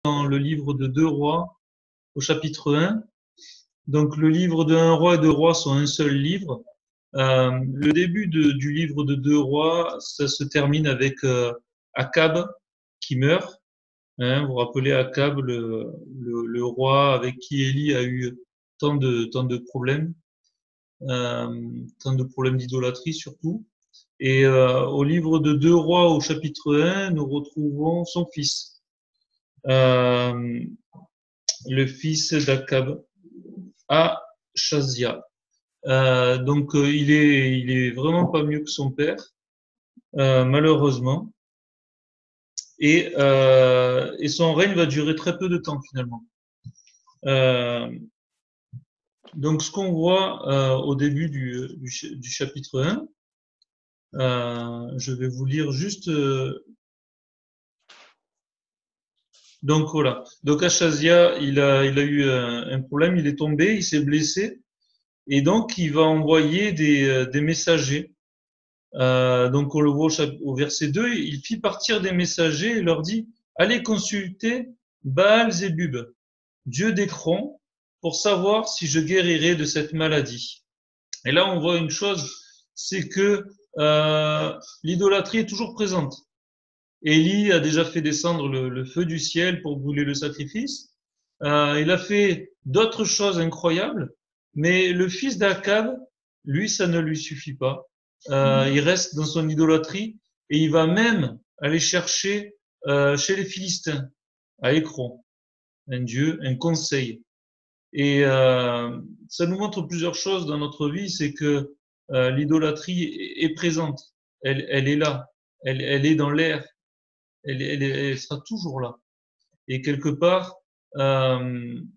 dans le livre de 2 Rois, au chapitre 1. Donc le livre de 1 Roi et 2 Rois sont un seul livre. Le début du livre de 2 Rois, ça se termine avec Akab qui meurt. Vous vous rappelez Akab, le roi avec qui Élie a eu tant de problèmes, tant de problèmes d'idolâtrie surtout. Et au livre de 2 Rois, au chapitre 1, nous retrouvons son fils, le fils d'Akab, Achazia. Donc il est vraiment pas mieux que son père, malheureusement. Et son règne va durer très peu de temps finalement. Donc ce qu'on voit au début du chapitre 1, je vais vous lire juste. Donc voilà. Donc Achazia, il a eu un problème, il est tombé, il s'est blessé, et donc il va envoyer des messagers. Donc on le voit au verset 2, il fit partir des messagers et leur dit, allez consulter Baal-Zébub, dieu d'Écron, pour savoir si je guérirai de cette maladie. Et là on voit une chose, c'est que l'idolâtrie est toujours présente. Élie a déjà fait descendre le feu du ciel pour brûler le sacrifice. Il a fait d'autres choses incroyables, mais le fils d'Akab, lui, ça ne lui suffit pas. Il reste dans son idolâtrie et il va même aller chercher chez les Philistins, à Écron, un dieu, un conseil. Et ça nous montre plusieurs choses dans notre vie, c'est que l'idolâtrie est présente, elle est là, elle est dans l'air, elle sera toujours là. Et quelque part, il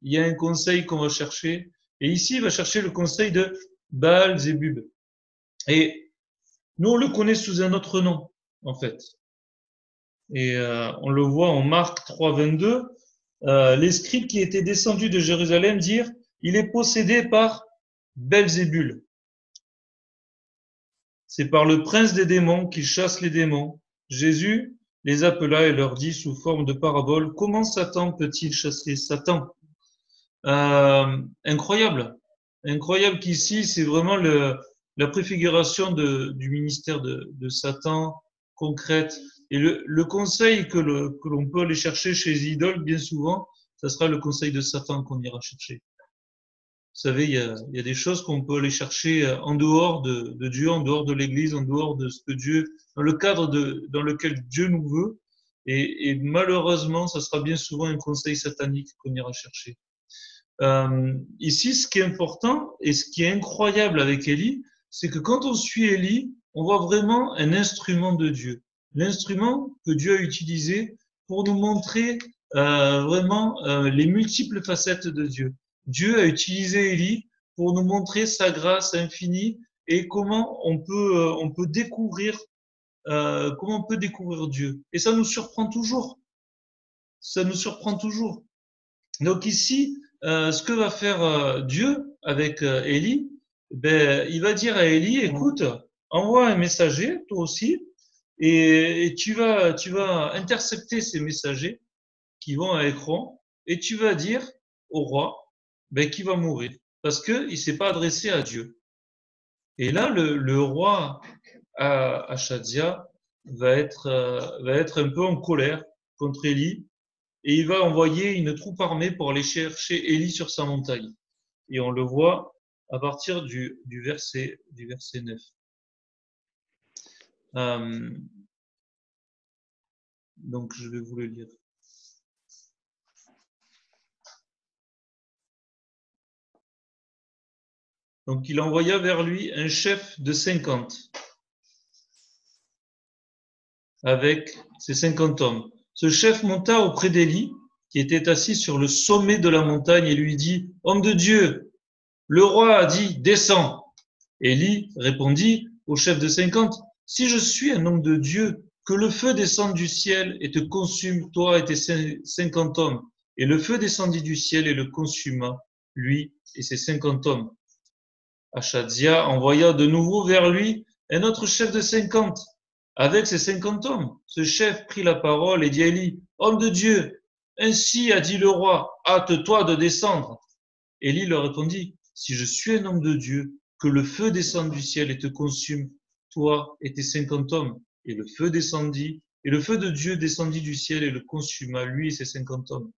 y a un conseil qu'on va chercher. Et ici, il va chercher le conseil de Baal-Zébub. Et nous, on le connaît sous un autre nom, en fait. Et on le voit en Marc 3, 22. Les scribes qui étaient descendus de Jérusalem dirent, il est possédé par Belzébul. C'est par le prince des démons qu'il chasse les démons. Jésus les appela et leur dit sous forme de parabole, comment Satan peut-il chasser Satan? Incroyable. Incroyable qu'ici, c'est vraiment la préfiguration du ministère de Satan concrète. Et le conseil que l'on peut aller chercher chez les idoles, bien souvent, ça sera le conseil de Satan qu'on ira chercher. Vous savez, il y a des choses qu'on peut aller chercher en dehors de Dieu, en dehors de l'Église, en dehors de ce que Dieu, dans le cadre dans lequel Dieu nous veut. Et malheureusement, ça sera bien souvent un conseil satanique qu'on ira chercher. Ici, ce qui est important et ce qui est incroyable avec Élie, c'est que quand on suit Élie, on voit vraiment un instrument de Dieu. L'instrument que Dieu a utilisé pour nous montrer vraiment les multiples facettes de Dieu. Dieu a utilisé Élie pour nous montrer sa grâce infinie et comment on peut découvrir Dieu. Et ça nous surprend toujours. Ça nous surprend toujours. Donc ici, ce que va faire Dieu avec Élie, il va dire à Élie, écoute, envoie un messager, toi aussi, et tu vas intercepter ces messagers qui vont à Écron, et tu vas dire au roi qu'il va mourir, parce qu'il ne s'est pas adressé à Dieu. Et là, le roi Achazia va être un peu en colère contre Élie, et il va envoyer une troupe armée pour aller chercher Élie sur sa montagne. Et on le voit à partir du verset 9. Donc je vais vous le lire. Donc il envoya vers lui un chef de 50 avec ses 50 hommes. Ce chef monta auprès d'Élie, qui était assis sur le sommet de la montagne, et lui dit, homme de Dieu, le roi a dit, descends. Élie répondit au chef de 50, si je suis un homme de Dieu, que le feu descende du ciel et te consume, toi et tes 50 hommes. Et le feu descendit du ciel et le consuma, lui et ses 50 hommes. Achazia envoya de nouveau vers lui un autre chef de 50 avec ses 50 hommes. Ce chef prit la parole et dit à Élie, homme de Dieu, Ainsi a dit le roi, hâte-toi de descendre. Élie leur répondit, si je suis un homme de Dieu, que le feu descende du ciel et te consume, toi et tes 50 hommes. Et le feu descendit, et le feu de Dieu descendit du ciel et le consuma, lui et ses 50 hommes.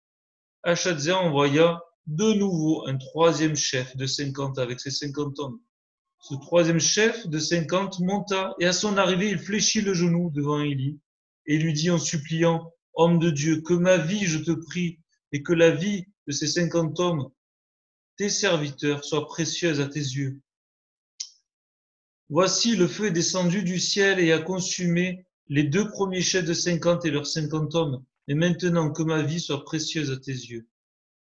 Achatzia envoya de nouveau un troisième chef de 50 avec ses 50 hommes. Ce troisième chef de 50 monta, et à son arrivée, il fléchit le genou devant Élie, et lui dit en suppliant, homme de Dieu, que ma vie, je te prie, et que la vie de ces 50 hommes, tes serviteurs, soit précieuse à tes yeux. Voici, le feu est descendu du ciel et a consumé les deux premiers chefs de 50 et leurs 50 hommes. Et maintenant, que ma vie soit précieuse à tes yeux.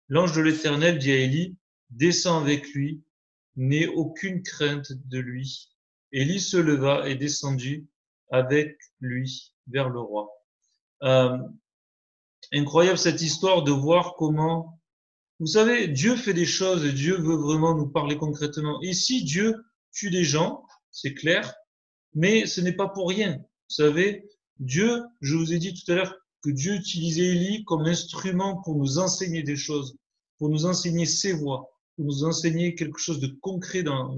L'ange de l'Éternel dit à Élie, descends avec lui, n'aie aucune crainte de lui. Élie se leva et descendit avec lui vers le roi. Euh, Incroyable cette histoire de voir comment, vous savez, Dieu fait des choses et Dieu veut vraiment nous parler concrètement. Ici, Dieu tue des gens, c'est clair, mais ce n'est pas pour rien. Vous savez, Dieu, je vous ai dit tout à l'heure que Dieu utilisait Élie comme instrument pour nous enseigner des choses, pour nous enseigner ses voies, pour nous enseigner quelque chose de concret dans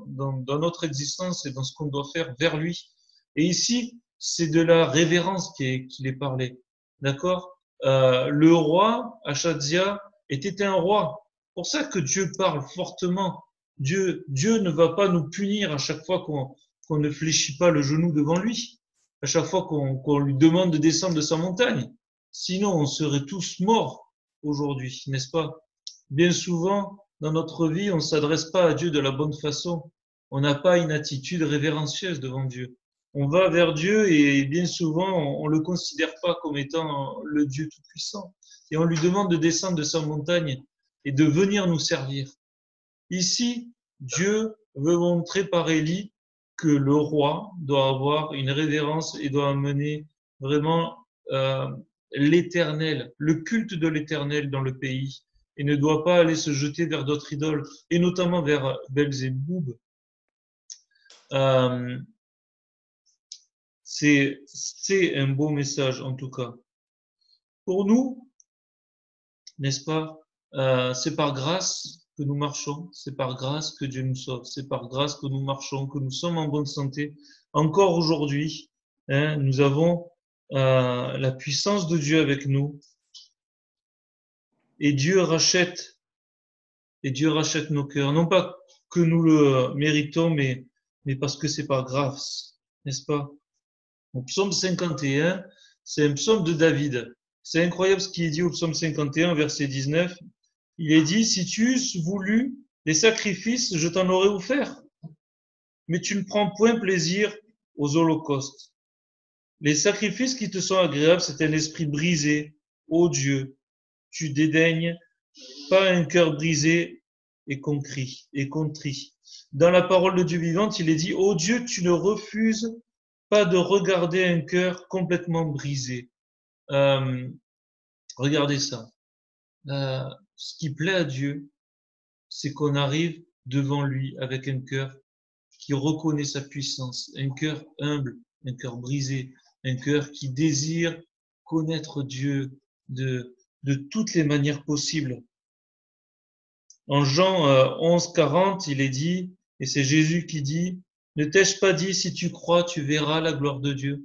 notre existence et dans ce qu'on doit faire vers lui. Et ici, c'est de la révérence qu'il est parlé. D'accord? Le roi, Achazia, était un roi. C'est pour ça que Dieu parle fortement. Dieu ne va pas nous punir à chaque fois qu'on ne fléchit pas le genou devant lui, à chaque fois qu'on lui demande de descendre de sa montagne. Sinon, on serait tous morts aujourd'hui, n'est-ce pas? Bien souvent, dans notre vie, on ne s'adresse pas à Dieu de la bonne façon. On n'a pas une attitude révérencieuse devant Dieu. On va vers Dieu et bien souvent, on ne le considère pas comme étant le Dieu Tout-Puissant. Et on lui demande de descendre de sa montagne et de venir nous servir. Ici, Dieu veut montrer par Élie que le roi doit avoir une révérence et doit amener vraiment l'éternel, le culte de l'éternel dans le pays et ne doit pas aller se jeter vers d'autres idoles et notamment vers Belzéboub. Euh, c'est un beau message en tout cas. Pour nous, n'est-ce pas, c'est par grâce que nous marchons, c'est par grâce que Dieu nous sauve, c'est par grâce que nous marchons, que nous sommes en bonne santé. Encore aujourd'hui, hein, nous avons la puissance de Dieu avec nous et Dieu rachète nos cœurs, non pas que nous le méritons, mais parce que c'est par grâce, n'est-ce pas? Au psaume 51, c'est un psaume de David. C'est incroyable ce qui est dit au psaume 51, verset 19. Il est dit, si tu eusses voulu des sacrifices, je t'en aurais offert. Mais tu ne prends point plaisir aux holocaustes. Les sacrifices qui te sont agréables, c'est un esprit brisé. Ô Dieu, tu dédaignes pas un cœur brisé et contrit. Dans la parole de Dieu vivante, il est dit, ô Dieu, tu ne refuses pas de regarder un cœur complètement brisé. Euh, Regardez ça. Ce qui plaît à Dieu, c'est qu'on arrive devant lui avec un cœur qui reconnaît sa puissance, un cœur humble, un cœur brisé, un cœur qui désire connaître Dieu de toutes les manières possibles. En Jean 11, 40, il est dit, et c'est Jésus qui dit, ne t'ai-je pas dit, si tu crois, tu verras la gloire de Dieu.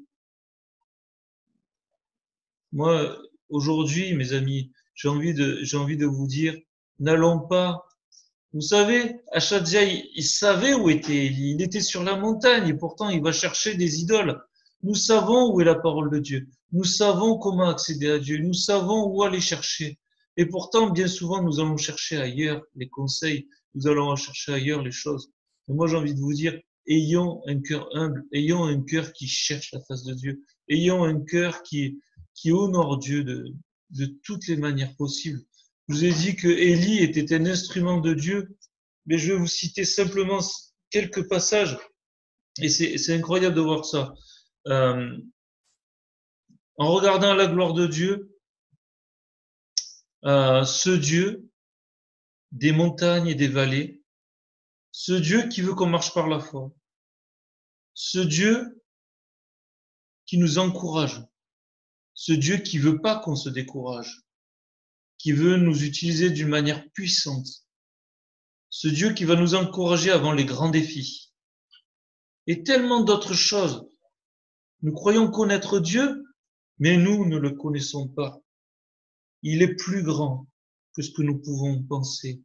Moi, aujourd'hui, mes amis, j'ai envie de vous dire, n'allons pas. Vous savez, Achadzia, il savait où était Élie. Il était sur la montagne et pourtant il va chercher des idoles. Nous savons où est la parole de Dieu. Nous savons comment accéder à Dieu. Nous savons où aller chercher. Et pourtant, bien souvent, nous allons chercher ailleurs les conseils. Nous allons chercher ailleurs les choses. Et moi, j'ai envie de vous dire, ayons un cœur humble. Ayons un cœur qui cherche la face de Dieu. Ayons un cœur qui honore Dieu de toutes les manières possibles. Je vous ai dit que Élie était un instrument de Dieu, mais je vais vous citer simplement quelques passages, et c'est incroyable de voir ça. Euh, En regardant la gloire de Dieu, ce Dieu des montagnes et des vallées, ce Dieu qui veut qu'on marche par la foi, ce Dieu qui nous encourage, ce Dieu qui veut pas qu'on se décourage, qui veut nous utiliser d'une manière puissante. Ce Dieu qui va nous encourager avant les grands défis. Et tellement d'autres choses. Nous croyons connaître Dieu, mais nous ne le connaissons pas. Il est plus grand que ce que nous pouvons penser.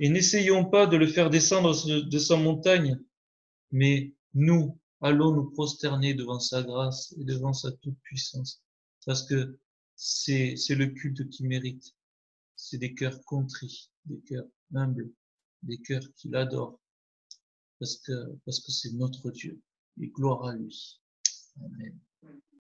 Et n'essayons pas de le faire descendre de sa montagne, mais nous allons nous prosterner devant sa grâce et devant sa toute-puissance. Parce que c'est le culte qu'il mérite. C'est des cœurs contrits, des cœurs humbles, des cœurs qui l'adorent. Parce que c'est notre Dieu. Et gloire à lui. Amen.